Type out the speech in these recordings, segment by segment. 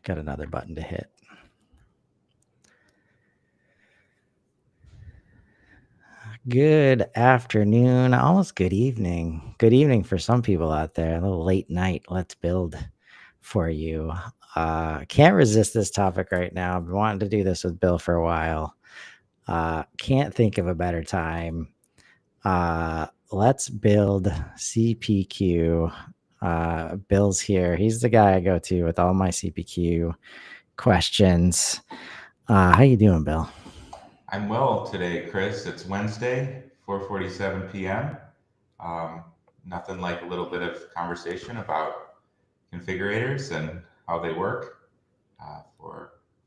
Got another button to hit. Good afternoon, almost good evening. Good evening for some people out there. A little late night. Let's build for you. Can't resist this topic right now. I've been wanting to do this with Bill for a while. Can't think of a better time. Let's build CPQ. Bill's here. He's the guy I go to with all my CPQ questions. How you doing, Bill? I'm well today, Chris. It's Wednesday, 4:47 p.m. Um, Nothing like a little bit of conversation about configurators and how they work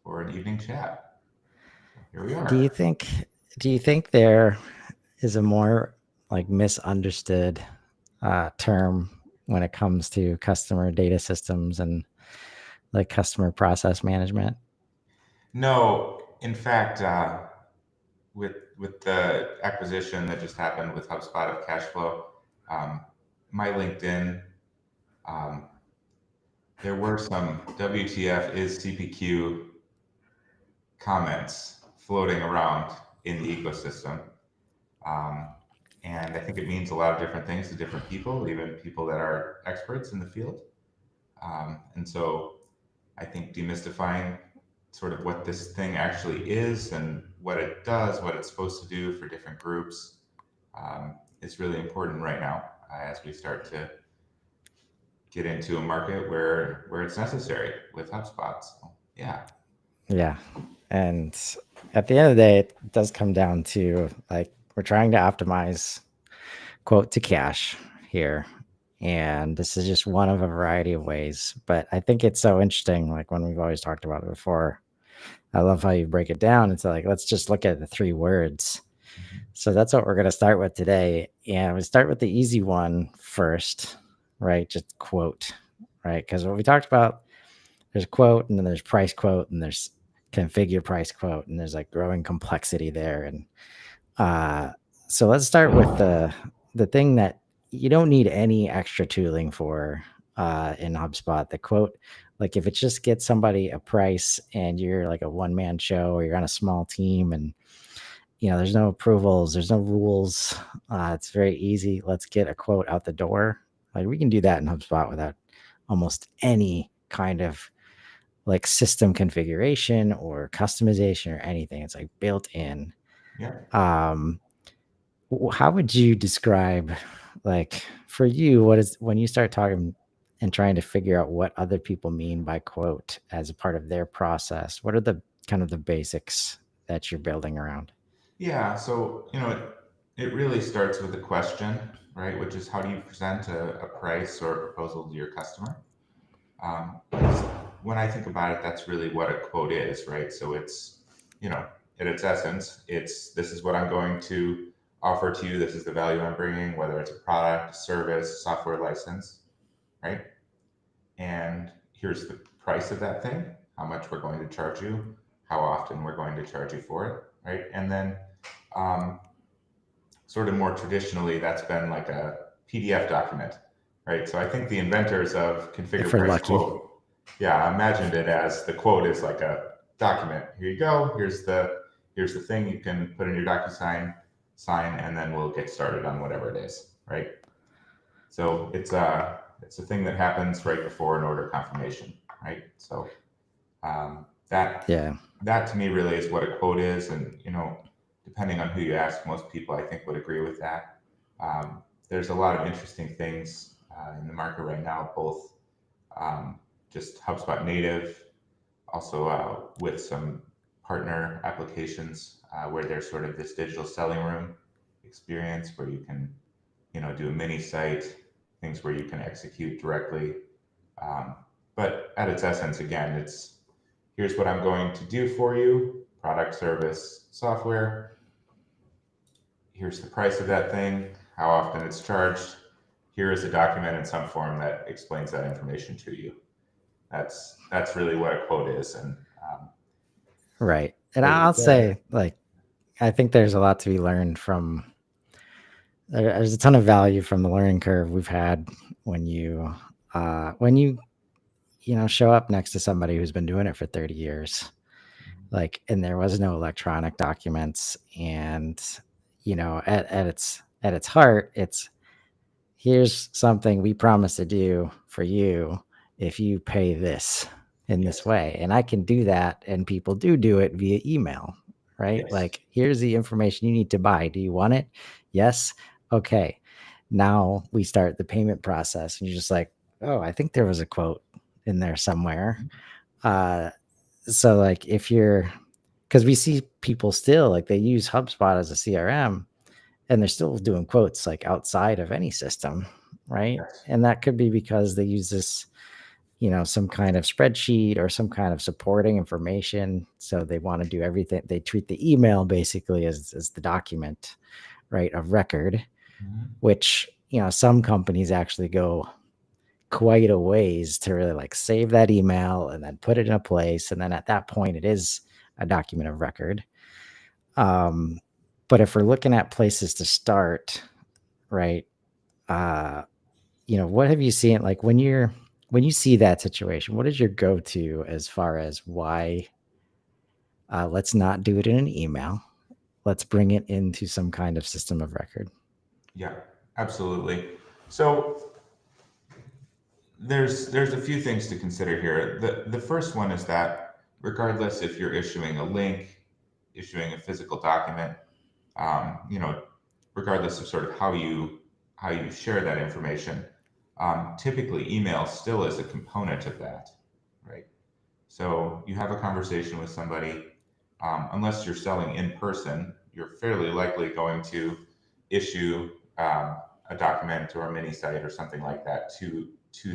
for an evening chat. So here we Do you are. think do you think there is a more like misunderstood term when it comes to customer data systems and like customer process management? No, in fact, with the acquisition that just happened with HubSpot of Cashflow, um, my LinkedIn, um, there were some WTF is CPQ comments floating around in the ecosystem. Um, and I think it means a lot of different things to different people, even people that are experts in the field. And so I think demystifying sort of what this thing actually is and what it does, what it's supposed to do for different groups, is really important right now as we start to get into a market where it's necessary with HubSpot. So, yeah. Yeah. And at the end of the day, it does come down to like we're trying to optimize quote to cash here. And this is just one of a variety of ways. But I think it's so interesting, like when we've always talked about it before. I love how you break it down. It's like, let's just look at the 3 words. Mhm. So that's what we're going to start with today. And we start with the easy one first, right? Just quote, right? Because what we talked about, there's quote, and then there's price quote, and there's configure price quote, and there's like growing complexity there. And so let's start with the thing that you don't need any extra tooling for in HubSpot. The quote, like if it just gets somebody a price and you're like a one-man show or you're on a small team and there's no approvals, there's no rules. It's very easy. Let's get a quote out the door. Like we can do that in HubSpot without almost any kind of like system configuration or customization or anything. It's like built in. Yeah. Um, how would you describe, like for you, what is when you start talking and trying to figure out what other people mean by quote as a part of their process? What are the kind of the basics that you're building around? Yeah. So, it really starts with a question, right? Which is how do you present a price or a proposal to your customer? Because when I think about it, that's really what a quote is, right? So it's, at its essence, it's this is what I'm going to offer to you. This is the value I'm bringing, whether it's a product, service, software license, right? And here's the price of that thing, how much we're going to charge you, how often we're going to charge you for it, right? And then um, sort of more traditionally, that's been like a PDF document, right? So I think the inventors of If configure we're price lucky. quote, yeah, imagined it as the quote is like a document. Here you go. Here's the thing you can put in your DocuSign, sign, and then we'll get started on whatever it is, right? So it's a thing that happens right before an order confirmation, right? So that Yeah. that to me really is what a quote is, and depending on who you ask, most people I think would agree with that. There's a lot of interesting things in the market right now, both just HubSpot native, also with some partner applications where there's sort of this digital selling room experience where you can do a mini site, things where you can execute directly. Um, but at its essence, again, it's here's what I'm going to do for you, product, service, software. Here's the price of that thing, how often it's charged. Here is a document in some form that explains that information to you. That's really what a quote is, and Right. And the, I'll the say, like, I think there's a lot to be learned from. There's a ton of value from the learning curve we've had when you show up next to somebody who's been doing it for 30 years, like, and there was no electronic documents. And, at its heart, it's, here's something we promise to do for you if you pay this in this Yes. way. And I can do that. And people do it via email, right? Yes. Like, here's the information you need to buy. Do you want it? Yes. Okay. Now we start the payment process. And you're just like, oh, I think there was a quote in there somewhere. Mhm. Uh, so, like, because we see people still, like, they use HubSpot as a CRM, and they're still doing quotes like outside of any system, right? Yes. And that could be because they use this, some kind of spreadsheet or some kind of supporting information. So they want to do everything. They treat the email basically as the document, right, of record, Mhm. which, some companies actually go quite a ways to really like save that email and then put it in a place. And then at that point, it is a document of record. Um, but if we're looking at places to start, right? Uh, what have you seen, like, when you see that situation, what is your go-to as far as why, let's not do it in an email, let's bring it into some kind of system of record? Yeah, absolutely. So there's a few things to consider here. The first one is that regardless if you're issuing a link, issuing a physical document, you know, regardless of sort of how you share that information, typically email still is a component of that, right? So you have a conversation with somebody, unless you're selling in person, you're fairly likely going to issue a document or a mini site or something like that to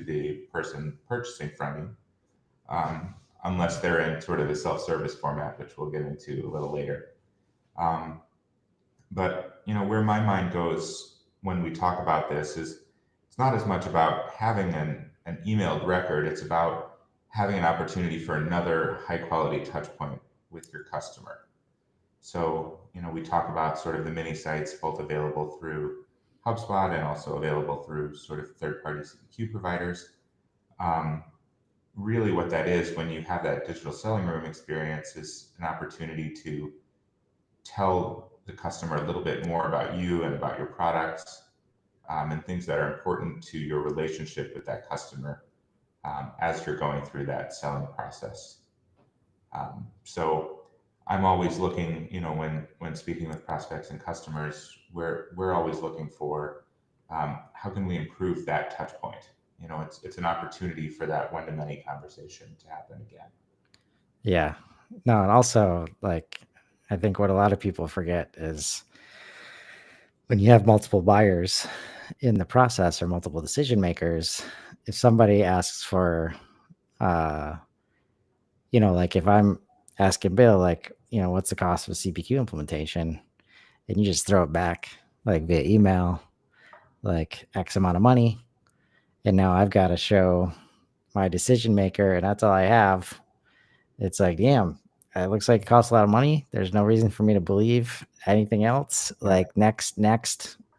the person purchasing from you, unless they're in sort of a self-service format, which we'll get into a little later. Um, but where my mind goes when we talk about this is it's not as much about having an emailed record, it's about having an opportunity for another high quality touch point with your customer. So, we talk about sort of the mini sites, both available through HubSpot and also available through sort of third party CPQ providers. Um, Really, what that is when you have that digital selling room experience is an opportunity to tell the customer a little bit more about you and about your products, and things that are important to your relationship with that customer, as you're going through that selling process. So I'm always looking, when speaking with prospects and customers, we're always looking for, how can we improve that touch point? It's an opportunity for that one to many conversation to happen again. Yeah. No, and also, like, I think what a lot of people forget is when you have multiple buyers in the process or multiple decision makers, if somebody asks for, uh, like, if I'm asking Bill, like, what's the cost of a CPQ implementation? And you just throw it back like via email, like X amount of money. And now I've got to show my decision maker, and that's all I have. It's like, damn, it looks like it costs a lot of money. There's no reason for me to believe anything else. Right. Like, next,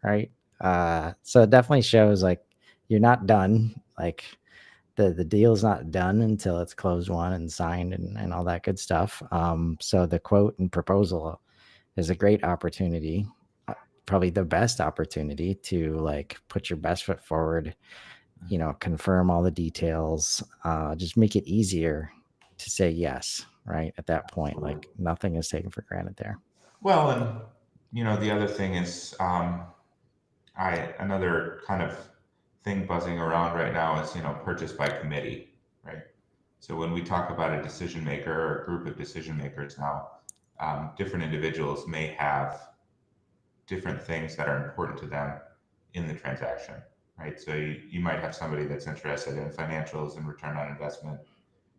right? So it definitely shows like you're not done. Like, the deal's not done until it's closed, won, and signed, and all that good stuff. So the quote and proposal is a great opportunity, probably the best opportunity to like put your best foot forward, confirm all the details, just make it easier to say yes, right? At that point, like, Absolutely. nothing is taken for granted there. Well, and the other thing is, I another kind of thing buzzing around right now is purchase by committee, right? So when we talk about a decision maker or a group of decision makers now, different individuals may have different things that are important to them in the transaction, right? So you might have somebody that's interested in financials and return on investment.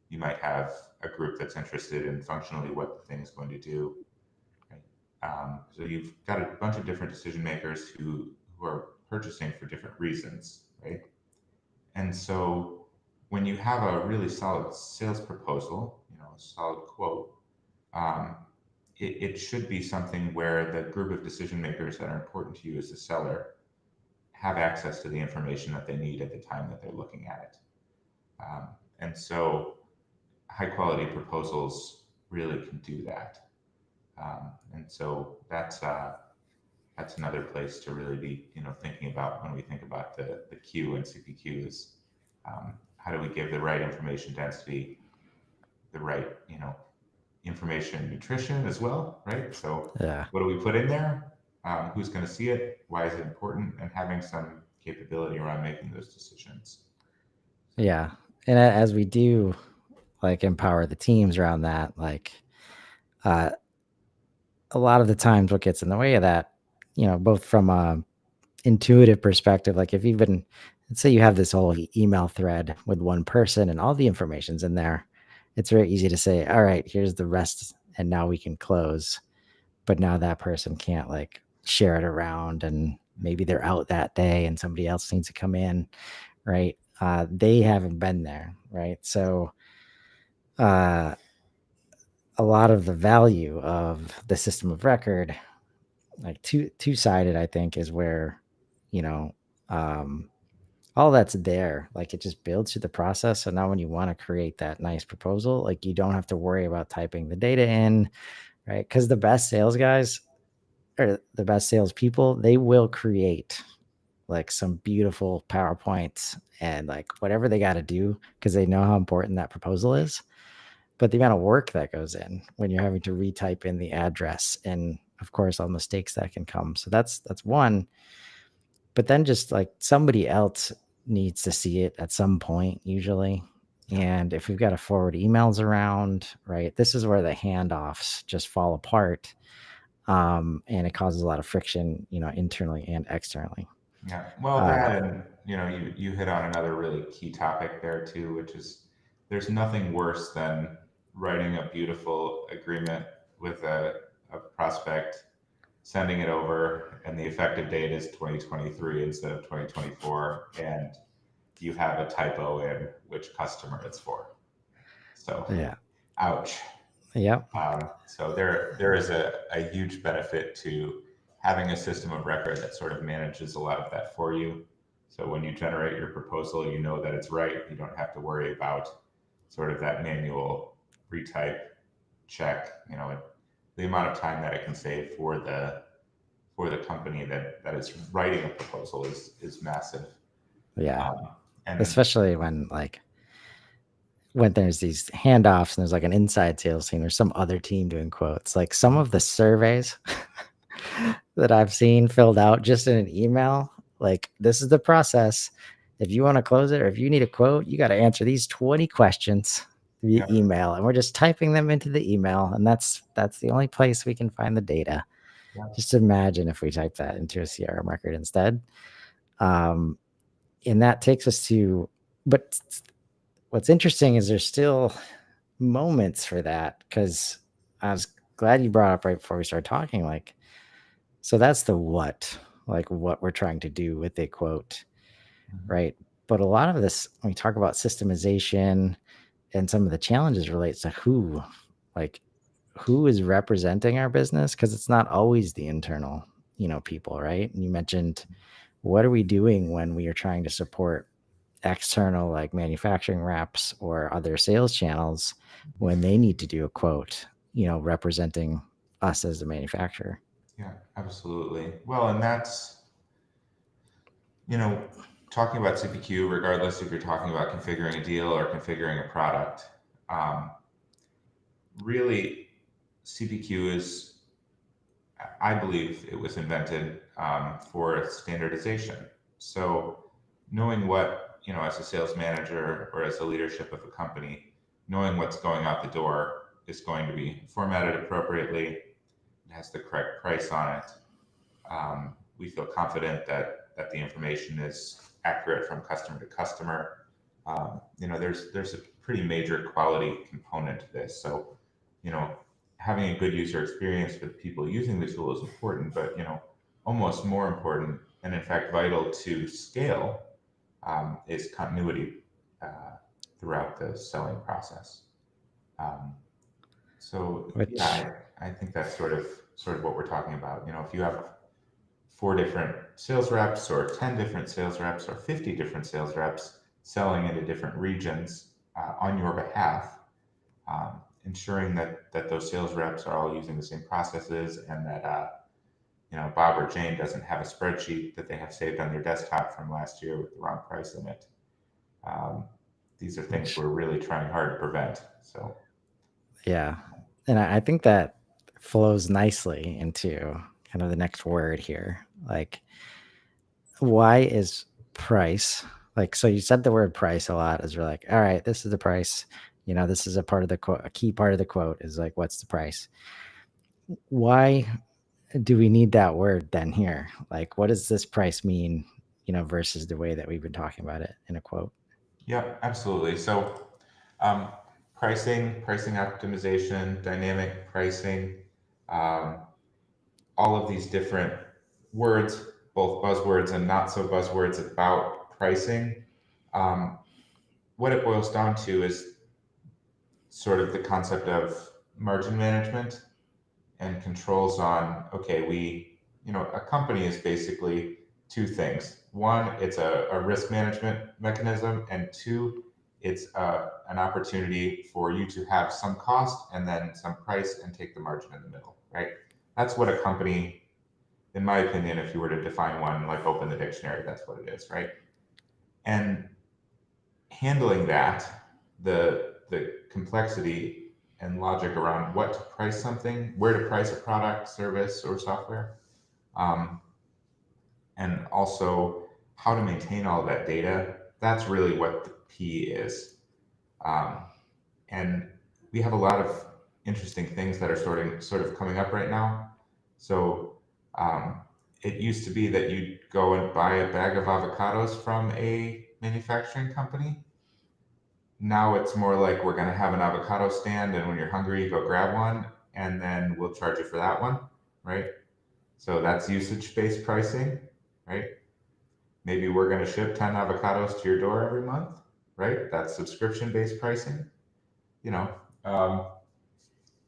You might have a group that's interested in functionally what the thing is going to do, right? So you've got a bunch of different decision makers who are purchasing for different reasons, right? And so when you have a really solid sales proposal, a solid quote, um, it should be something where the group of decision makers that are important to you as a seller have access to the information that they need at the time that they're looking at it. And so high quality proposals really can do that. And so that's another place to really be, thinking about when we think about the Q and CPQ is, how do we give the right information density, the right, information nutrition as well, right? So Yeah. what do we put in there? Who's going to see it? Why is it important? And having some capability around making those decisions. Yeah. And as we do like empower the teams around that, like uh, a lot of the times what gets in the way of that, both from a intuitive perspective, like if you've been, let's say you have this whole email thread with one person and all the information's in there, it's very easy to say, all right, here's the rest, and now we can close. But now that person can't like share it around, and maybe they're out that day and somebody else needs to come in, right? They haven't been there, right? So uh, a lot of the value of the system of record, like two-sided, I think, is where, you know, um, all that's there. Like it just builds through the process. So now when you want to create that nice proposal, like you don't have to worry about typing the data in, right? Because the best sales guys or the best salespeople, they will create like some beautiful PowerPoints and like whatever they got to do because they know how important that proposal is. But the amount of work that goes in when you're having to retype in the address and of course all mistakes that can come. So that's one. But then just like somebody else needs to see it at some point usually. And if we've got to forward emails around, right, this is where the handoffs just fall apart. And it causes a lot of friction, internally and externally. Yeah. Well, Uh, that and you hit on another really key topic there too, which is there's nothing worse than writing a beautiful agreement with a prospect, sending it over, and the effective date is 2023 instead of 2024, and you have a typo in which customer it's for. So, yeah. ouch. Yep. So there is a huge benefit to having a system of record that sort of manages a lot of that for you. So when you generate your proposal, you know that it's right. You don't have to worry about sort of that manual retype check. The amount of time that it can save for the company that is writing a proposal is massive. Yeah. And Especially when there's these handoffs and there's like an inside sales team or some other team doing quotes, like some of the surveys that I've seen filled out just in an email, like this is the process. If you want to close it or if you need a quote, you got to answer these 20 questions via yeah, email. And we're just typing them into the email. And that's the only place we can find the data. yeah, Just imagine if we type that into a CRM record instead. Um, and that takes us to, but what's interesting is there's still moments for that because I was glad you brought up right before we started talking. Like, so that's the what, like what we're trying to do with a quote, mhm, right? But a lot of this, when we talk about systemization and some of the challenges relates to like who is representing our business because it's not always the internal, people, right? And you mentioned what are we doing when we are trying to support external like manufacturing reps or other sales channels when they need to do a quote, representing us as a manufacturer. yeah, absolutely. Well, and that's you know, talking about CPQ, regardless if you're talking about configuring a deal or configuring a product, um, really CPQ is, I believe it was invented for standardization. So knowing what, as a sales manager or as a leadership of a company, knowing what's going out the door is going to be formatted appropriately. It has the correct price on it. We feel confident that the information is accurate from customer to customer. There's a pretty major quality component to this. So, you know, having a good user experience for the people using the tool is important, but almost more important, and in fact vital to scale, is continuity uh, throughout the selling process. Um, so Which yeah, I think that's sort of what we're talking about. If you have four different sales reps or 10 different sales reps or 50 different sales reps selling into different regions, on your behalf, ensuring that those sales reps are all using the same processes, and that Bob or Jane doesn't have a spreadsheet that they have saved on their desktop from last year with the wrong price in it. These are things we're really trying hard to prevent. So yeah, and I think that flows nicely into kind of the next word here. Like, why is price, like, so you said the word price a lot, as we're like, all right, this is the price. This is a part of the quote. A key part of the quote is like, what's the price? Why do we need that word then here? Like, what does this price mean, versus the way that we've been talking about it in a quote? yeah, absolutely. So um, pricing optimization, dynamic pricing, um, all of these different words, both buzzwords and not so buzzwords about pricing. Um, what it boils down to is sort of the concept of margin management and controls on, okay, a company is basically two things. One, it's a risk management mechanism, and two, it's an opportunity for you to have some cost and then some price and take the margin in the middle, right? That's what a company, in my opinion, if you were to define one, like open the dictionary, that's what it is, right? And handling that, the complexity and logic around what to price something, where to price a product, service, or software, um, and also how to maintain all of that data. That's really what the P is. Um, and we have a lot of interesting things that are sort of coming up right now. So um, it used to be that you'd go and buy a bag of avocados from a manufacturing company. Now it's more like we're going to have an avocado stand, and when you're hungry, you go grab one, and then we'll charge you for that one, right? So that's usage-based pricing, right? Maybe we're going to ship 10 avocados to your door every month, right? That's subscription-based pricing, you know. Um,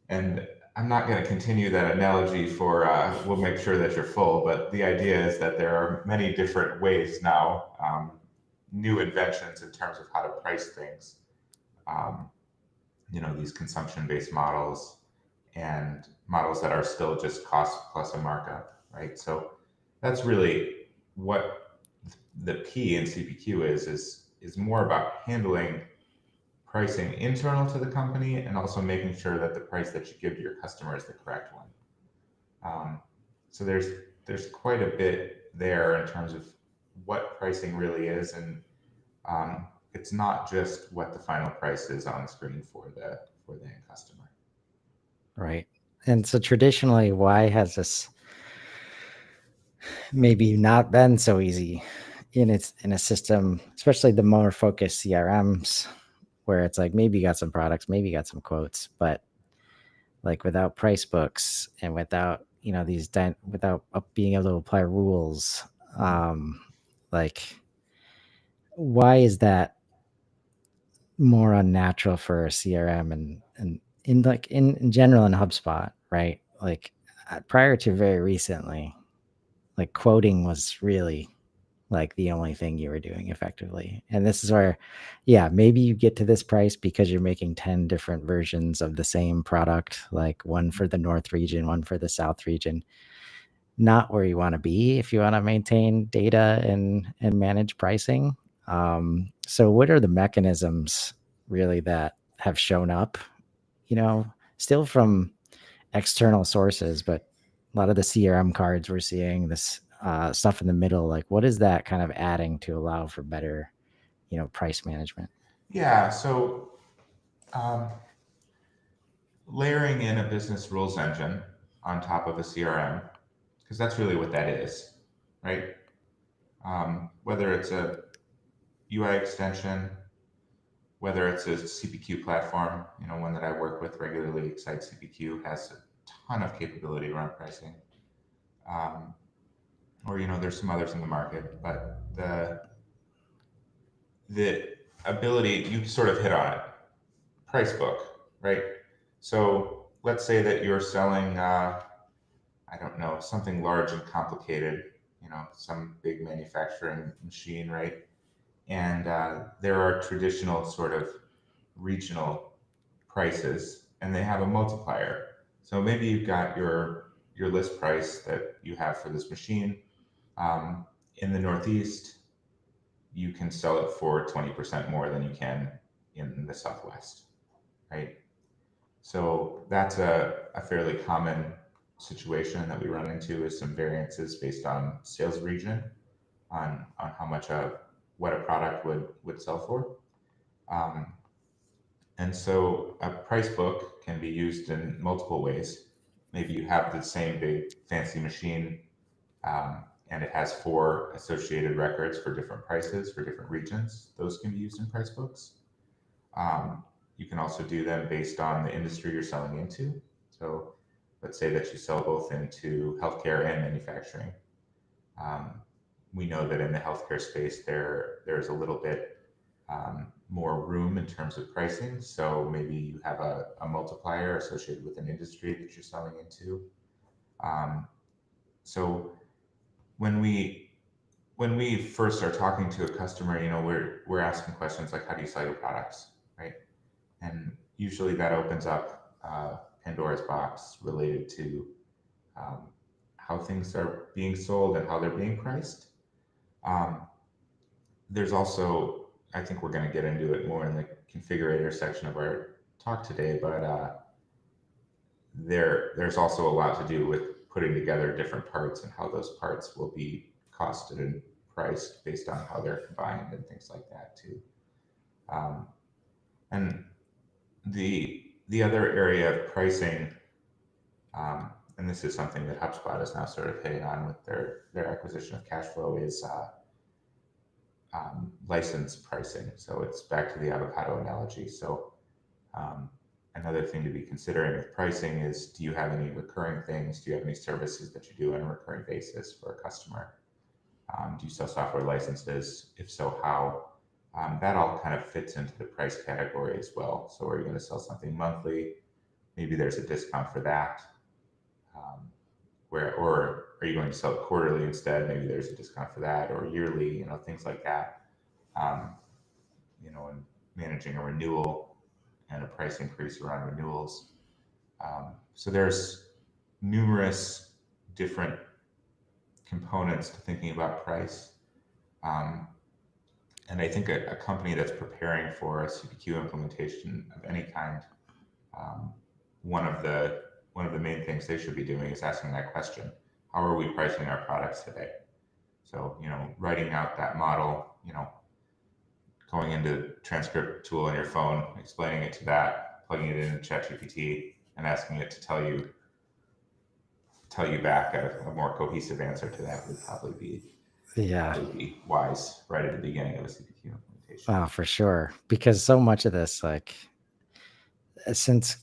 and I'm not going to continue that analogy for we'll make sure that you're full, but the idea is that there are many different ways now, new inventions in terms of how to price things. Um, these consumption-based models and models that are still just cost plus a markup, right? So that's really what the P in CPQ is more about handling pricing internal to the company and also making sure that the price that you give to your customer is the correct one. So there's quite a bit there in terms of what pricing really is, and it's not just what the final price is on the screen for the end customer. Right. And so traditionally, why has this maybe not been so easy in a system, especially the more focused CRMs, where it's like maybe you got some products, maybe you got some quotes, but like without price books and without without being able to apply rules, like, why is that more unnatural for a CRM and in general in HubSpot, right? Like prior to very recently, like quoting was really like the only thing you were doing effectively. And this is where, yeah, maybe you get to this price because you're making 10 different versions of the same product, like one for the North region, one for the South region. Not where you want to be if you want to maintain data and manage pricing. So what are the mechanisms really that have shown up, still from external sources, but a lot of the CRM cards we're seeing this stuff in the middle, like what is that kind of adding to allow for better, price management? Yeah, so um, layering in a business rules engine on top of a CRM, because that's really what that is, right? Whether it's a UI extension, whether it's a CPQ platform, one that I work with regularly, Excite CPQ has a ton of capability around pricing. Or there's some others in the market, but the ability, you sort of hit on it, price book, right? So let's say that you're selling I don't know, something large and complicated, some big manufacturing machine, right? And there are traditional sort of regional prices, and they have a multiplier. So maybe you've got your list price that you have for this machine. In the Northeast, you can sell it for 20% more than you can in the Southwest, right? So that's a fairly common situation that we run into, is some variances based on sales region on how much what a product would sell for. Um, and so a price book can be used in multiple ways. Maybe you have the same big fancy machine, and it has 4 associated records for different prices for different regions. Those can be used in price books. You can also do them based on the industry you're selling into. So let's say that you sell both into healthcare and manufacturing. We know that in the healthcare space, there's a little bit more room in terms of pricing. So maybe you have a multiplier associated with an industry that you're selling into. So when we first start talking to a customer, we're asking questions like, how do you sell your products, right? And usually that opens up Pandora's box related to how things are being sold and how they're being priced. There's also, I think we're going to get into it more in the configurator section of our talk today, but there's also a lot to do with putting together different parts and how those parts will be costed and priced based on how they're combined and things like that too. And the other area of pricing, and this is something that HubSpot is now sort of hitting on with their acquisition of Cashflow, is license pricing. So it's back to the avocado analogy. So another thing to be considering with pricing is, do you have any recurring things? Do you have any services that you do on a recurring basis for a customer? Do you sell software licenses? If so, how? That all kind of fits into the price category as well. So are you going to sell something monthly? Maybe there's a discount for that. Or are you going to sell it quarterly instead? Maybe there's a discount for that, or yearly, things like that. And managing a renewal and a price increase around renewals. So there's numerous different components to thinking about price. And I think a company that's preparing for a CPQ implementation of any kind, one of the main things they should be doing is asking that question: how are we pricing our products today? So, writing out that model, going into transcript tool on your phone, explaining it to that, plugging it into ChatGPT, and asking it to tell you back a more cohesive answer to that would probably be wise right at the beginning of a CPQ implementation. Oh, for sure. Because so much of this, since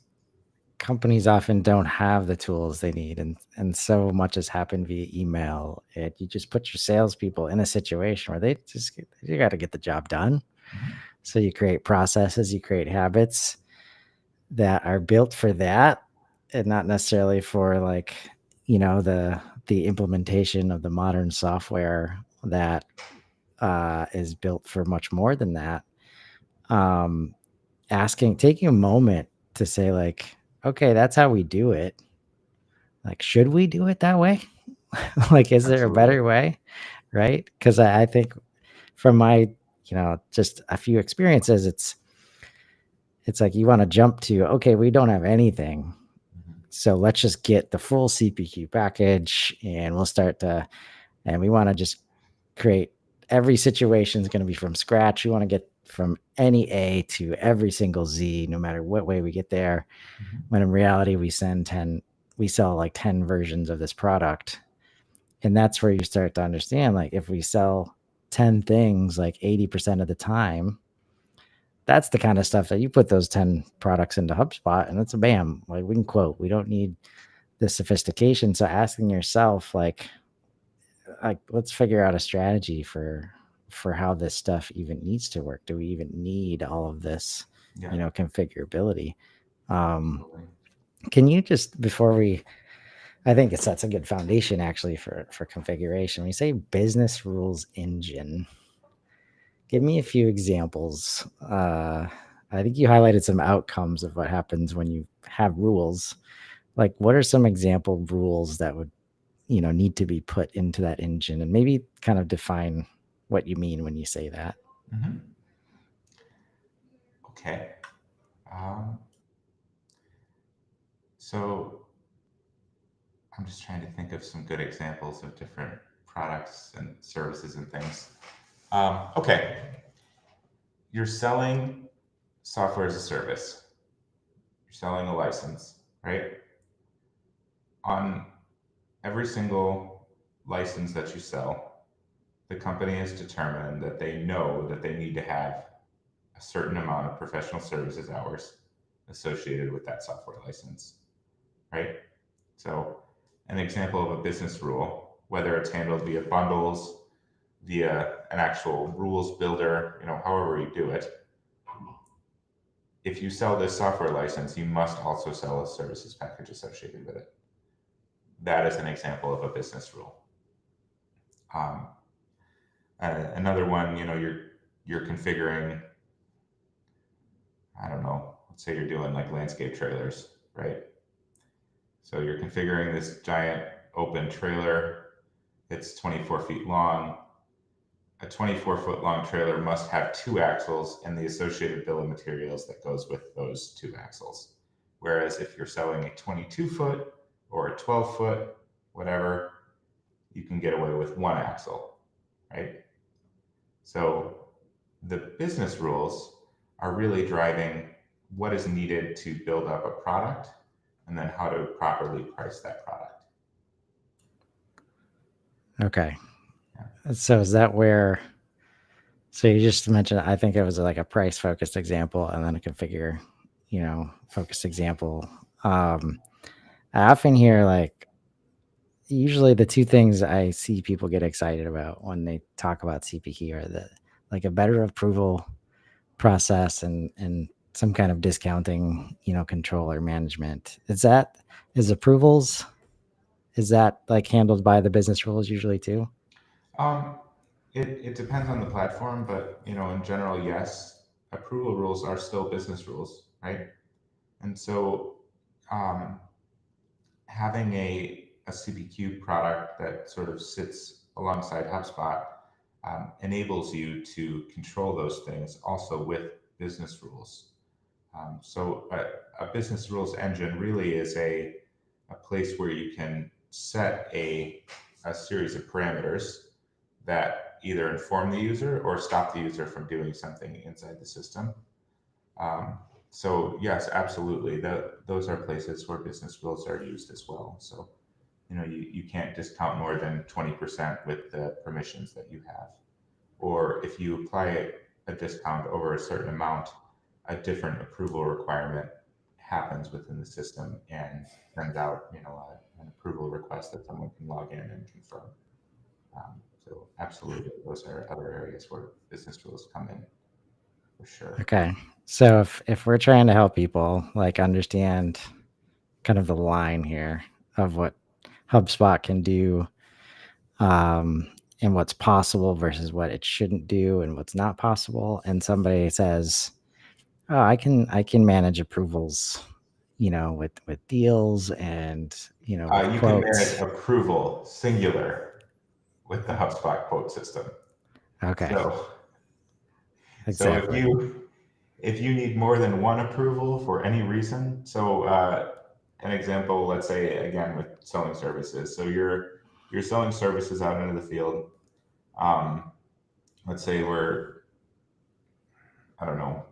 companies often don't have the tools they need, and so much has happened via email, you just put your salespeople in a situation where you got to get the job done. Mm-hmm. So you create processes, you create habits that are built for that, and not necessarily for the implementation of the modern software that is built for much more than that. Taking a moment to say okay, that's how we do it. Should we do it that way? Is there a better way? Right? Because I think from my, just a few experiences, it's like you want to jump to, okay, we don't have anything. Mm-hmm. So let's just get the full CPQ package and and we want to just create, every situation is going to be from scratch. We want to get from any A to every single Z, no matter what way we get there. Mm-hmm. When in reality, we sell 10 versions of this product. And that's where you start to understand, if we sell 10 things, 80% of the time, that's the kind of stuff that you put those 10 products into HubSpot and it's a bam, we can quote. We don't need the sophistication. So asking yourself, let's figure out a strategy for how this stuff even needs to work. Do we even need all of this, configurability? Can you just, I think it sets a good foundation actually for configuration. When you say business rules engine, give me a few examples I think you highlighted some outcomes of what happens when you have rules. Like, what are some example rules that would, need to be put into that engine, and maybe kind of define what you mean when you say that? Mm-hmm. Okay. Um, so I'm just trying to think of some good examples of different products and services and things. Okay. You're selling software as a service. You're selling a license, right? On every single license that you sell, the company has determined that they know that they need to have a certain amount of professional services hours associated with that software license, right? So, an example of a business rule, whether it's handled via bundles, via an actual rules builder, however you do it, if you sell this software license, you must also sell a services package associated with it. That is an example of a business rule. Um, Another one, you're configuring. I don't know. Let's say you're doing like landscape trailers, right? So you're configuring this giant open trailer. It's 24 feet long. A 24-foot long trailer must have two axles and the associated bill of materials that goes with those two axles. Whereas if you're selling a 22-foot or a 12-foot, whatever, you can get away with one axle, right? So the business rules are really driving what is needed to build up a product and then how to properly price that product. Okay. Yeah. So is that where, so you just mentioned, I think it was like a price focused example and then a configure, focused example. I often hear like, usually the two things I see people get excited about when they talk about CPQ are like a better approval process and some kind of discounting, control or management. Is approvals, is that like handled by the business rules usually too? Um, it depends on the platform, but in general, yes, approval rules are still business rules, right? And so um, having a CPQ product that sort of sits alongside HubSpot enables you to control those things also with business rules. So a business rules engine really is a place where you can set a series of parameters that either inform the user or stop the user from doing something inside the system. Um, so yes, absolutely. Those are places where business rules are used as well. So, you can't discount more than 20% with the permissions that you have. Or if you apply a discount over a certain amount, a different approval requirement happens within the system and sends out, an approval request that someone can log in and confirm. So absolutely, those are other areas where business rules come in for sure. Okay. So if we're trying to help people like understand kind of the line here of what HubSpot can do, and what's possible versus what it shouldn't do and what's not possible, and somebody says, "Oh, I can manage approvals, with deals and, with You can manage quotes." approval singular with the HubSpot quote system. Okay, So, so if exactly. you if you need more than one approval for any reason, so an example, let's say again with selling services. So you're selling services out into the field. Um, let's say we're, I don't know,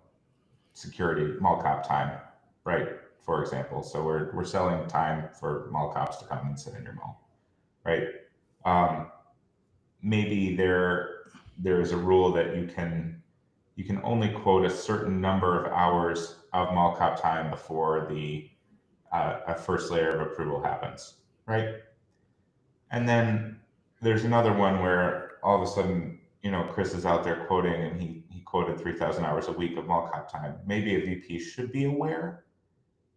security mall cop time, right? For example, so we're selling time for mall cops to come and sit in your mall, right? Um, Maybe there's a rule that you can only quote a certain number of hours of mall cop time before the a first layer of approval happens, right? And then there's another one where all of a sudden, Chris is out there quoting and he quoted 3,000 hours a week of mall cop time. Maybe a VP should be aware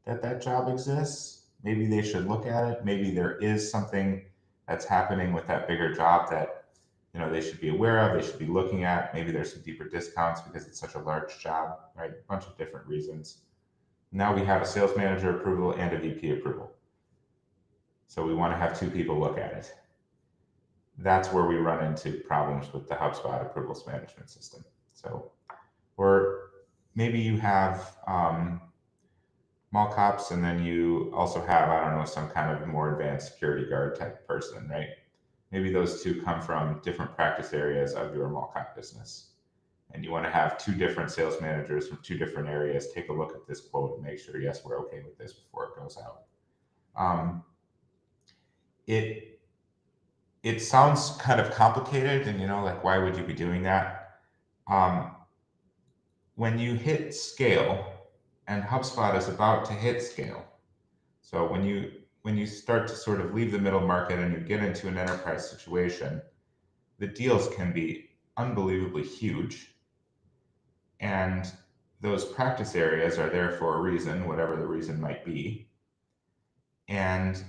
that that job exists. Maybe they should look at it. Maybe there is something that's happening with that bigger job that they should be aware of, they should be looking at. Maybe there's some deeper discounts because it's such a large job, right? A bunch of different reasons. Now we have a sales manager approval and a VP approval. So we want to have 2 people look at it. That's where we run into problems with the HubSpot approvals management system. So, or maybe you have mockups, and then you also have, I don't know, some kind of more advanced security guard type person, right? Maybe those 2 come from different practice areas of your mockup business. And you want to have 2 different sales managers from 2 different areas take a look at this quote and make sure, yes, we're okay with this before it goes out. It sounds kind of complicated, and like, why would you be doing that? When you hit scale, and HubSpot is about to hit scale, so when you start to sort of leave the middle market and you get into an enterprise situation, the deals can be unbelievably huge, and those practice areas are there for a reason, whatever the reason might be, and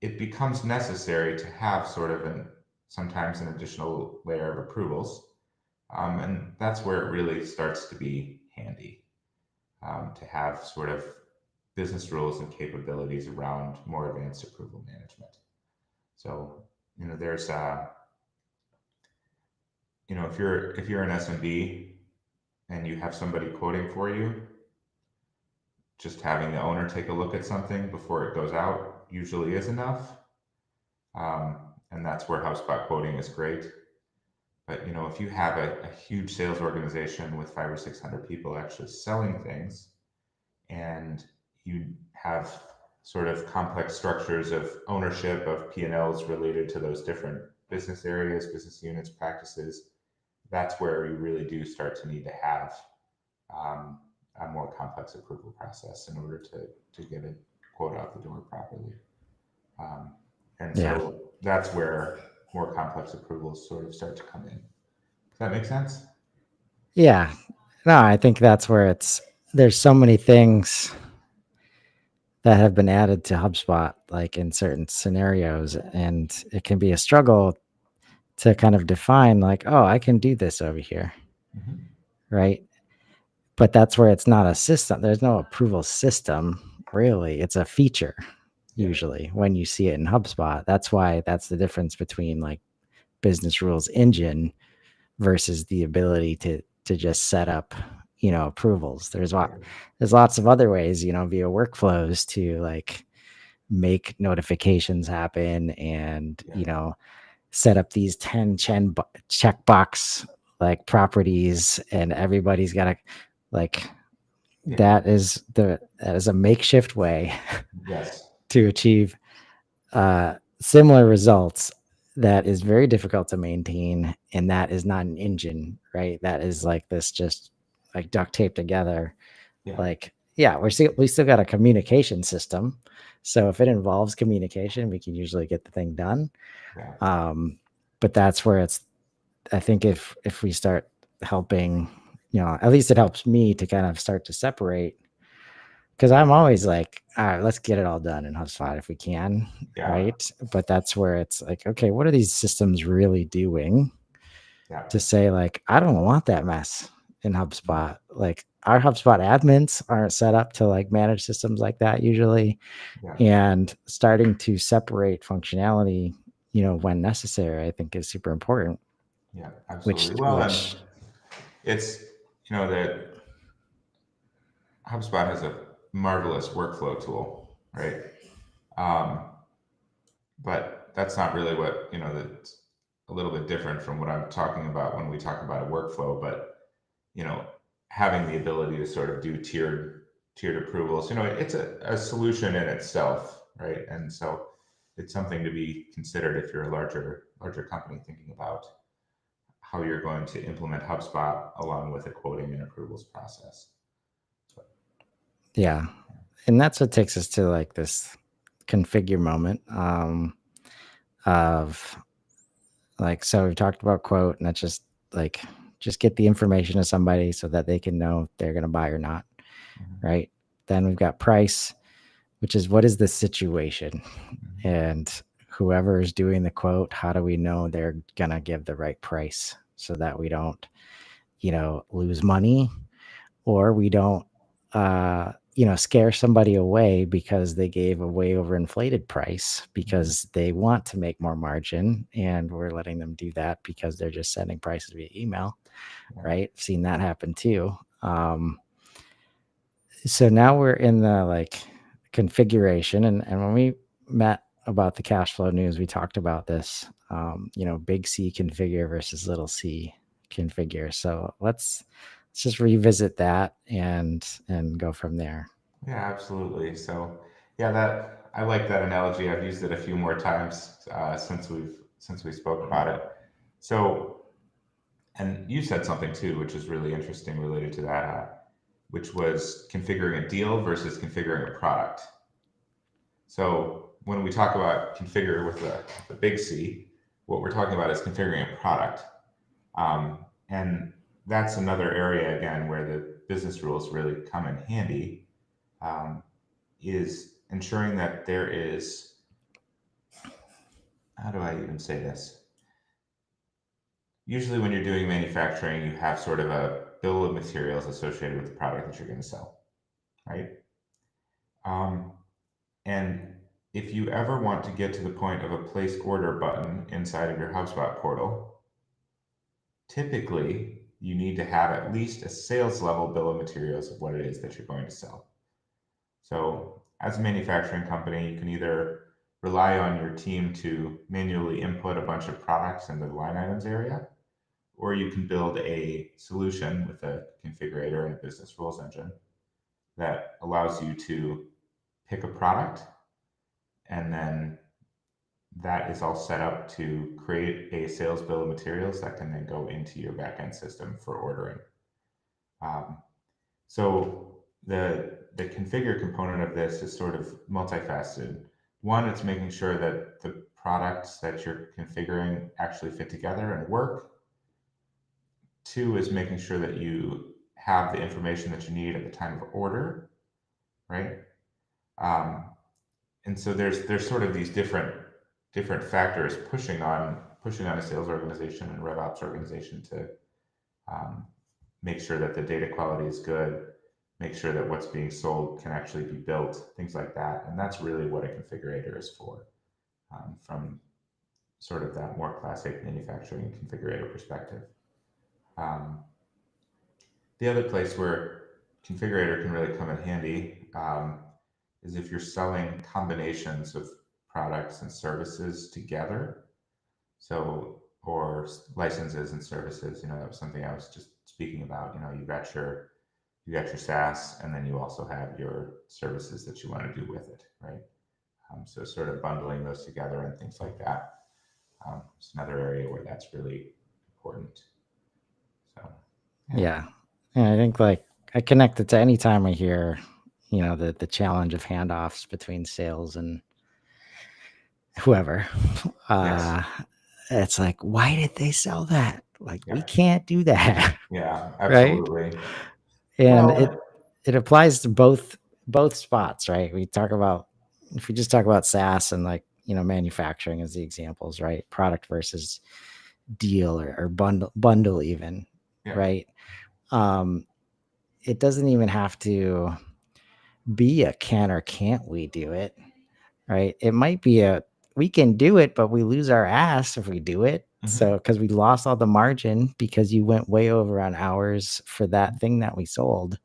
it becomes necessary to have sort of sometimes an additional layer of approvals. And that's where it really starts to be handy to have sort of business rules and capabilities around more advanced approval management. So, there's, if you're an SMB and you have somebody quoting for you, just having the owner take a look at something before it goes out usually is enough. And that's where HubSpot quoting is great. But if you have a huge sales organization with 500 or 600 people actually selling things, and you have sort of complex structures of ownership of P&Ls related to those different business areas, business units, practices, that's where you really do start to need to have a more complex approval process in order to get a quote out the door properly. And so that's where more complex approvals sort of start to come in. Does that make sense? Yeah. No, I think that's where there's so many things that have been added to HubSpot, like in certain scenarios, and it can be a struggle to kind of define, like, oh, I can do this over here. Mm-hmm. Right. But that's where it's not a system. There's no approval system, really. It's a feature, usually, when you see it in HubSpot. That's why that's the difference between like business rules engine versus the ability to just set up, approvals. There's lots of other ways, via workflows to like make notifications happen and, set up these 10 checkbox like properties, and everybody's got to like, that is a makeshift way to achieve similar results that is very difficult to maintain, and that is not an engine, right? That is like this just like duct tape together. Like, we still got a communication system, so if it involves communication, we can usually get the thing done. But that's where I think if we start helping, at least it helps me to kind of start to separate, because I'm always like, all right, let's get it all done in HubSpot if we can, right? But that's where it's like, okay, what are these systems really doing to say, like, I don't want that mess in HubSpot. Like, our HubSpot admins aren't set up to like manage systems like that usually, and starting to separate functionality, when necessary, I think is super important. Yeah, absolutely. It's, that HubSpot has a marvelous workflow tool, right? But that's not really what, that's a little bit different from what I'm talking about when we talk about a workflow. But, having the ability to sort of do tiered approvals, it's a solution in itself, right? And so it's something to be considered if you're a larger company thinking about how you're going to implement HubSpot along with a quoting and approvals process. Yeah. And that's what takes us to like this configure moment of like, so we've talked about quote, and that's just like, just get the information to somebody so that they can know if they're going to buy or not. Right. Then we've got price, which is what is the situation and whoever is doing the quote, how do we know they're going to give the right price so that we don't, lose money, or we don't, scare somebody away because they gave a way overinflated price because they want to make more margin, and we're letting them do that because they're just sending prices via email, right? I've seen that happen too. So now we're in the configuration, and when we met about the cash flow news, we talked about this, big C configure versus little c configure. So let's just revisit that and go from there. Yeah, absolutely. So, yeah, that I like that analogy. I've used it a few more times since we spoke about it. So, and you said something too, which is really interesting related to that, which was configuring a deal versus configuring a product. So, when we talk about configure with the big C, what we're talking about is configuring a product. And that's another area, again, where the business rules really come in handy, is ensuring that there is, how do I even say this? Usually, when you're doing manufacturing, you have sort of a bill of materials associated with the product that you're going to sell, right? Um, and if you ever want to get to the point of a place order button inside of your HubSpot portal, typically you need to have at least a sales level bill of materials of what it is that you're going to sell. So, as a manufacturing company, you can either rely on your team to manually input a bunch of products in the line items area, or you can build a solution with a configurator and a business rules engine that allows you to pick a product, and then that is all set up to create a sales bill of materials that can then go into your backend system for ordering. Um, so the configure component of this is sort of multifaceted. One, it's making sure that the products that you're configuring actually fit together and work. Two is making sure that you have the information that you need at the time of order, right? Um, and so there's sort of these different factors pushing on a sales organization and RevOps organization to um, make sure that the data quality is good, make sure that what's being sold can actually be built, things like that. And that's really what a configurator is for, from sort of that more classic manufacturing configurator perspective. Um, the other place where configurator can really come in handy is if you're selling combinations of products and services together. So, or licenses and services, that was something I was just speaking about. You got your SaaS, and then you also have your services that you want to do with it, right? So sort of bundling those together and things like that. It's another area where that's really important. So, Yeah. And I think I connect it to any time I hear, the challenge of handoffs between sales and whoever. yes, It's like, why did they sell that? Like, we yeah, can't do that. yeah, Right. absolutely. And Well, it applies to both spots, right? If we just talk about SaaS and manufacturing as the examples, right? Product versus deal or bundle even, yeah, right? It doesn't even have to be a can or can't we do it, right? It might be we can do it, but we lose our ass if we do it. So, hmm, because we lost all the margin because you went way over on hours for that thing that we sold.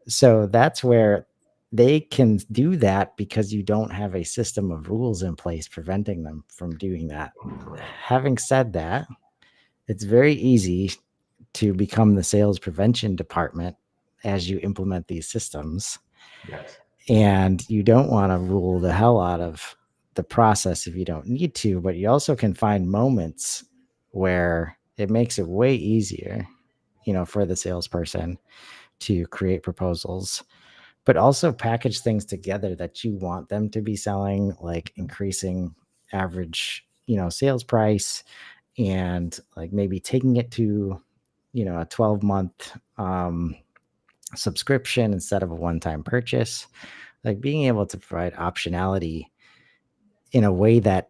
So that's where they can do that because you don't have a system of rules in place preventing them from doing that. correct. Having said that, it's very easy to become the sales prevention department as you implement these systems. Yes. And you don't want to rule the hell out of the process if you don't need to, but you also can find moments where it makes it way easier, for the salesperson to create proposals, but also package things together that you want them to be selling, like increasing average, sales price, and maybe taking it to, a 12-month subscription instead of a one-time purchase. Like being able to provide optionality in a way that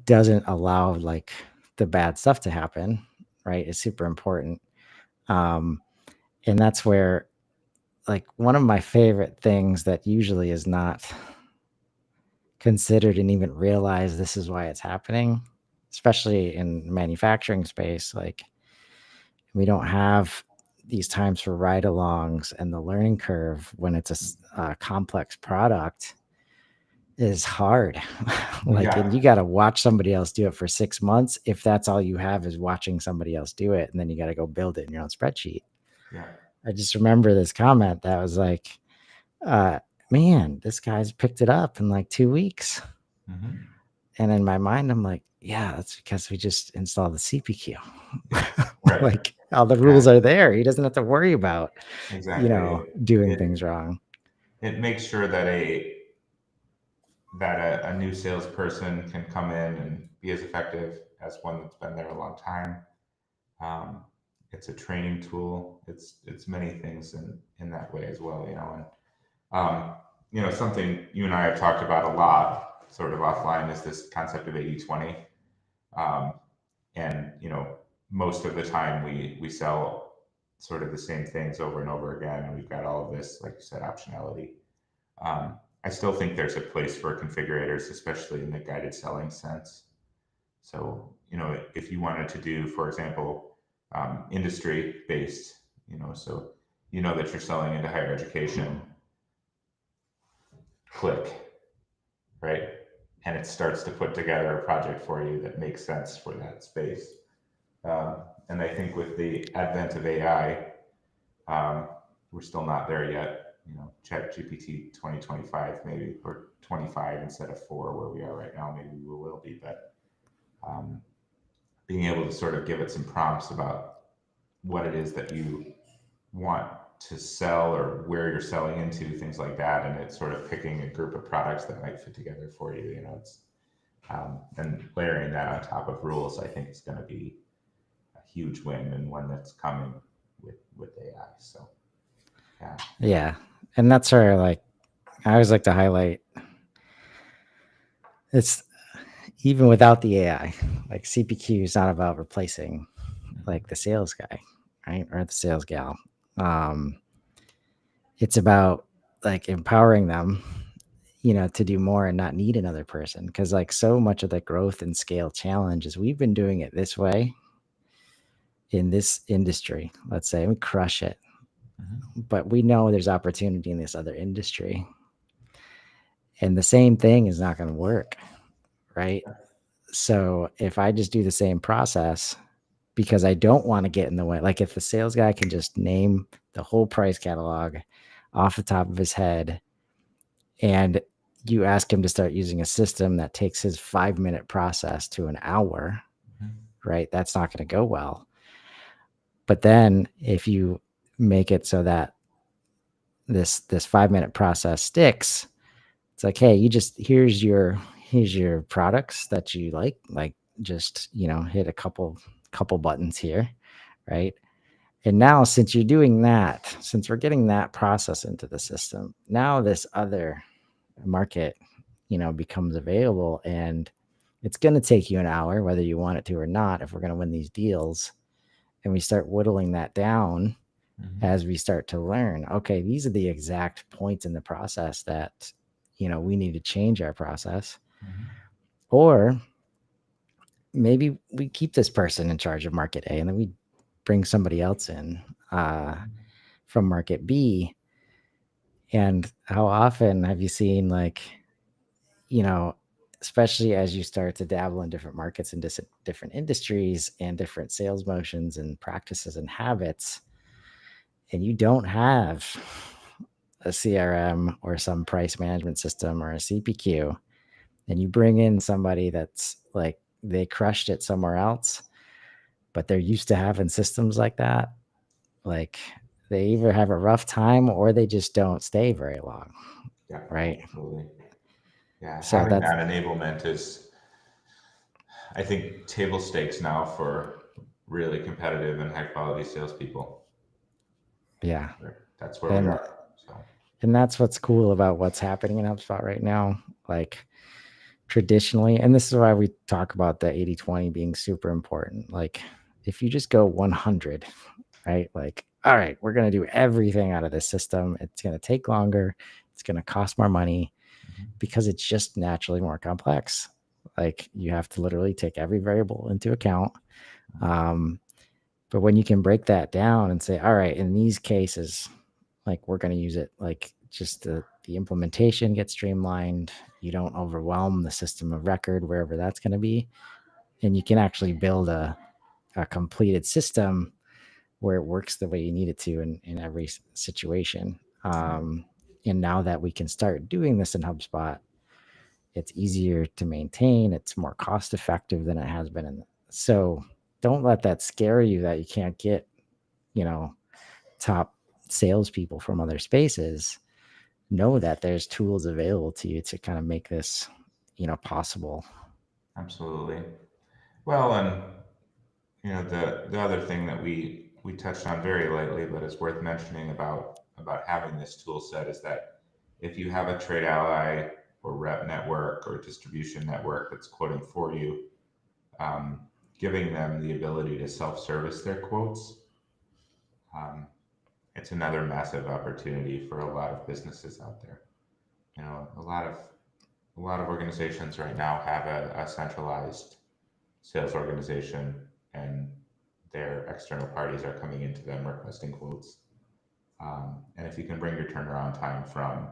doesn't allow like the bad stuff to happen, right, is super important. And that's where, like, one of my favorite things that usually is not considered and even realized this is why it's happening, especially in manufacturing space, like we don't have these times for ride-alongs, and the learning curve when it's a complex product is hard. Like, and Yeah, you got to watch somebody else do it for 6 months if that's all you have is watching somebody else do it, and then you got to go build it in your own spreadsheet. yeah. I just remember this comment that was like, uh, man, this guy's picked it up in like 2 weeks. Hmm. And in my mind, I'm like, yeah, that's because we just installed the CPQ. Right. Like, all the Yeah, rules are there. He doesn't have to worry about, exactly. doing It things wrong. it makes sure that a new salesperson can come in and be as effective as one that's been there a long time. Um, it's a training tool. It's many things in that way as well. And um, something you and I have talked about a lot, sort of offline, is this concept of 80/20. Um, and most of the time we sell sort of the same things over and over again, and we've got all of this, like you said, optionality. I still think there's a place for configurators, especially in the guided selling sense. So, if you wanted to do, for example, industry based, so that you're selling into higher education, click, right? And it starts to put together a project for you that makes sense for that space. And I think with the advent of AI, we're still not there yet. Chat GPT 2025 maybe, or 25 instead of 4 where we are right now. Maybe we will be, but um, being able to sort of give it some prompts about what it is that you want to sell or where you're selling into, things like that, and it's sort of picking a group of products that might fit together for you. It's and layering that on top of rules, I think is going to be a huge win, and one that's coming with AI. So yeah. Yeah. And that's where, like, I always like to highlight it's even without the AI, like CPQ is not about replacing like the sales guy, right? Or the sales gal. Um, it's about like empowering them, to do more and not need another person. Cause like so much of the growth and scale challenge is we've been doing it this way in this industry, let's say, we crush it. Mm-hmm. But we know there's opportunity in this other industry. And the same thing is not going to work, right? So if I just do the same process because I don't want to get in the way, like if the sales guy can just name the whole price catalog off the top of his head, and you ask him to start using a system that takes his 5-minute process to an hour, Mm-hmm. right? That's not going to go well. But then if you make it so that this 5-minute process sticks, it's like, hey, here's your products that you like just, hit a couple buttons here, right? And now since you're doing that, since we're getting that process into the system, now this other market, becomes available, and it's going to take you an hour, whether you want it to or not, if we're going to win these deals. And we start whittling that down Mm-hmm. as we start to learn, okay, these are the exact points in the process that, we need to change our process. Mm-hmm. Or maybe we keep this person in charge of market A and then we bring somebody else in from market B. And how often have you seen, like, you know, especially as you start to dabble in different markets and different industries and different sales motions and practices and habits, and you don't have a CRM or some price management system or a CPQ, and you bring in somebody that's like they crushed it somewhere else, but they're used to having systems like that, like they either have a rough time or they just don't stay very long, Yeah, right? absolutely. Yeah, So having that's that enablement is, I think, table stakes now for really competitive and high quality salespeople. yeah. That's where we And are. So and that's what's cool about what's happening in HubSpot right now. Like traditionally, and this is why we talk about the 80/20 being super important. Like if you just go 100, right? Like, all right, we're going to do everything out of this system. It's going to take longer. It's going to cost more money because it's just naturally more complex. Like you have to literally take every variable into account. But when you can break that down and say, all right, in these cases, like we're going to use it, like just the implementation gets streamlined. You don't overwhelm the system of record, wherever that's going to be. And you can actually build a completed system where it works the way you need it to in every situation. And now that we can start doing this in HubSpot, it's easier to maintain. It's more cost effective than it has been. So don't let that scare you that you can't get, top salespeople from other spaces. Know that there's tools available to you to kind of make this, possible. Absolutely. Well, and the other thing that we touched on very lightly, but is worth mentioning about having this tool set is that if you have a trade ally or rep network or distribution network that's quoting for you, um, giving them the ability to self-service their quotes, um, it's another massive opportunity for a lot of businesses out there. A lot of organizations right now have a centralized sales organization, and their external parties are coming into them requesting quotes. And if you can bring your turnaround time from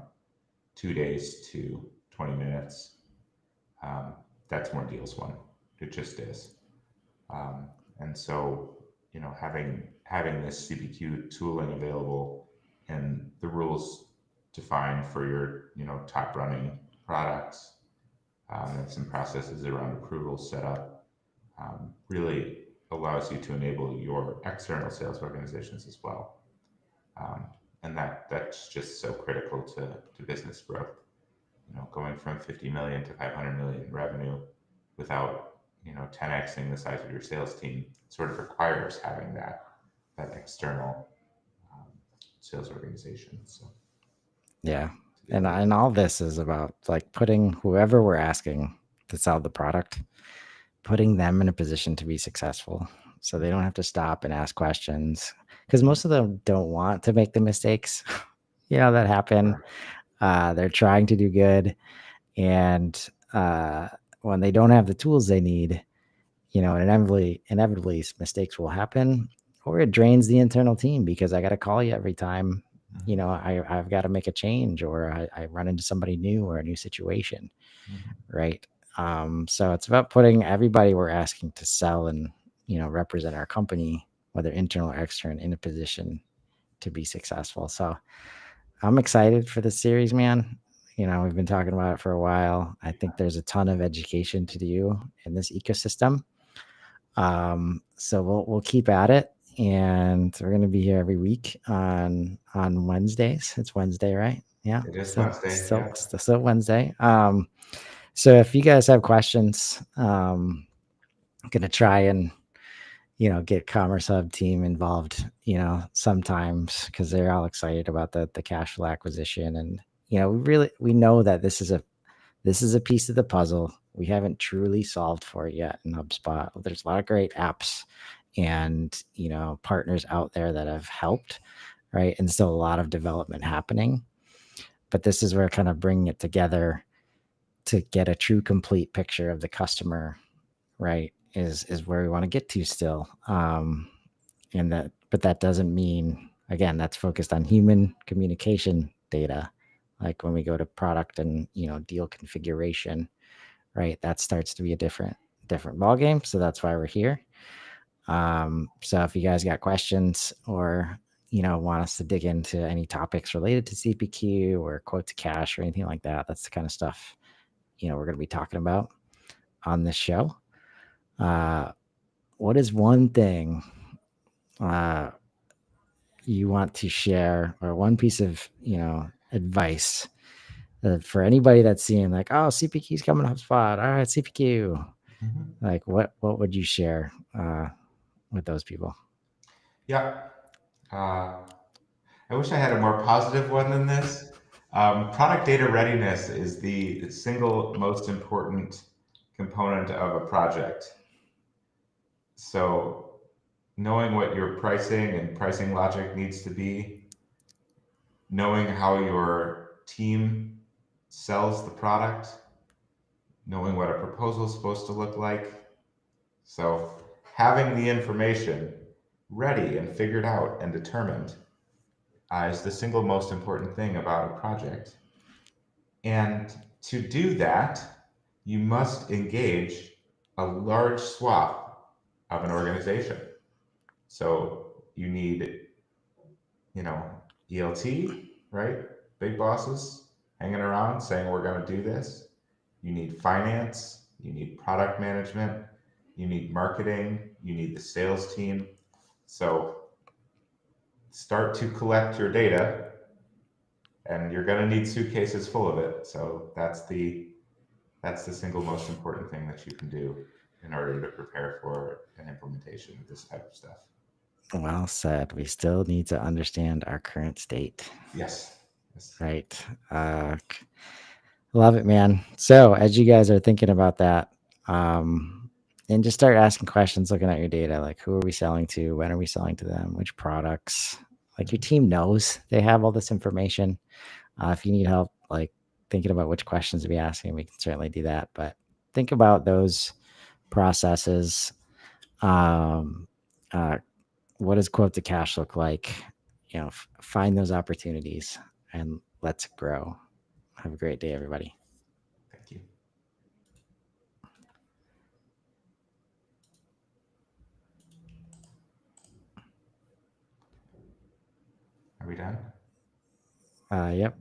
2 days to 20 minutes, um, that's more deals won. It just is. And so, having this CPQ tooling available and the rules defined for your top running products, and some processes around approval set up, really allows you to enable your external sales organizations as well. Um, and that's just so critical to business growth. Going from 50 million to 500 million in revenue without 10xing the size of your sales team sort of requires having that external um, sales organization. So Yeah. And all this is about like putting whoever we're asking to sell the product, putting them in a position to be successful so they don't have to stop and ask questions, because most of them don't want to make the mistakes that happen. They're trying to do good, and when they don't have the tools they need, inevitably mistakes will happen, or it drains the internal team because I got to call you every time. I've got to make a change, or I run into somebody new or a new situation, right? So it's about putting everybody we're asking to sell and represent our company, whether internal or external, in a position to be successful. So I'm excited for this series, man. We've been talking about it for a while. I think there's a ton of education to do in this ecosystem. So we'll keep at it, and we're going to be here every week on Wednesdays. It's Wednesday, right? Yeah. it is Wednesday. Still Wednesday. So if you guys have questions, I'm going to try and get Commerce Hub team involved, sometimes, because they're all excited about the cash flow acquisition. And, we know that this is a piece of the puzzle. We haven't truly solved for it yet in HubSpot. There's a lot of great apps and, partners out there that have helped, right? And still a lot of development happening. But this is where kind of bringing it together to get a true complete picture of the customer, right, is where we want to get to still. But that doesn't mean, again, that's focused on human communication data. Like when we go to product and deal configuration, right, that starts to be a different ball game. So that's why we're here. So if you guys got questions or want us to dig into any topics related to CPQ or quote to cash or anything like that, that's the kind of stuff we're going to be talking about on this show. What is one thing you want to share, or one piece of advice for anybody that's seeing like, oh, CPQ is coming to HubSpot, all right, CPQ, like what would you share with those people? Yeah. I wish I had a more positive one than this. Product data readiness is the single most important component of a project. So, knowing what your pricing and pricing logic needs to be, knowing how your team sells the product, knowing what a proposal is supposed to look like. So, having the information ready and figured out and determined is the single most important thing about a project. And to do that, you must engage a large swath of an organization. So you need, you know, ELT, right? Big bosses hanging around saying we're going to do this. You need finance, you need product management, you need marketing, you need the sales team. So start to collect your data, and you're going to need suitcases full of it. So that's the single most important thing that you can do in order to prepare for an implementation of this type of stuff. Well said. We still need to understand our current state. Yes. Yes. Right. Love it, man. So as you guys are thinking about that, and just start asking questions, looking at your data, like who are we selling to? When are we selling to them? Which products? Like your team knows they have all this information. If you need help, like thinking about which questions to be asking, we can certainly do that. But think about those processes. Um, uh, what does quote to cash look like? Find those opportunities and let's grow. Have a great day, everybody. Thank you. Are we done? Yep.